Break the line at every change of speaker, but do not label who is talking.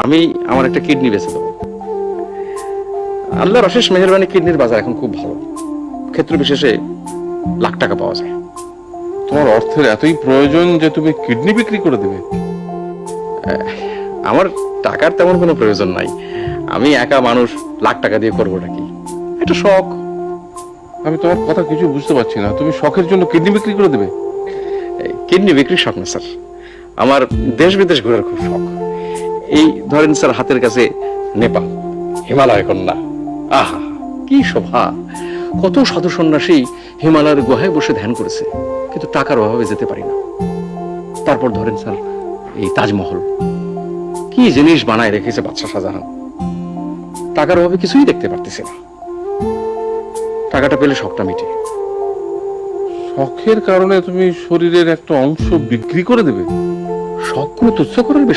আমি আমার একটা কিডনি বেঁচে দেবো। আল্লাহর অশেষ মেহেরবানি, কিডনির বাজার এখন খুব ভালো, ক্ষেত্র বিশেষে লাখ টাকা পাওয়া যায়।
তোমার অর্থের এতই প্রয়োজন যে তুমি কিডনি বিক্রি করে দেবে?
আমার টাকার তেমন কোনো প্রয়োজন নাই, আমি একা মানুষ, লাখ টাকা দিয়ে করবোটা কি, একটা শখ।
আমি তোমার কথা কিছু বুঝতে পারছি না, তুমি শখের জন্য কিডনি বিক্রি করে দেবে?
কিডনি বিক্রির শখ না স্যার, আমার দেশ বিদেশ ঘোরার খুব শখ। এই ধরেন স্যার, হাতের কাছে নেপাল, হিমালয় কন্যা, আহা কি শোভা! কত সাধু সন্ন্যাসী হিমালয়ের গুহায় বসে ধ্যান করেছে, কিন্তু টাকার অভাবে যেতে পারি না। তারপর ধরেন স্যার, এই তাজমহল, কি জিনিস বানায় রেখেছে বাদশাহ শাহজাহান, টাকার অভাবে কিছুই দেখতে পারতেছি না। টাকাটা পেলে শখটা মিটে।
শখের কারণে তুমি শরীরের একটা অংশ বিক্রি করে দেবে?
শখ কোনো তুচ্ছ করার বিষয়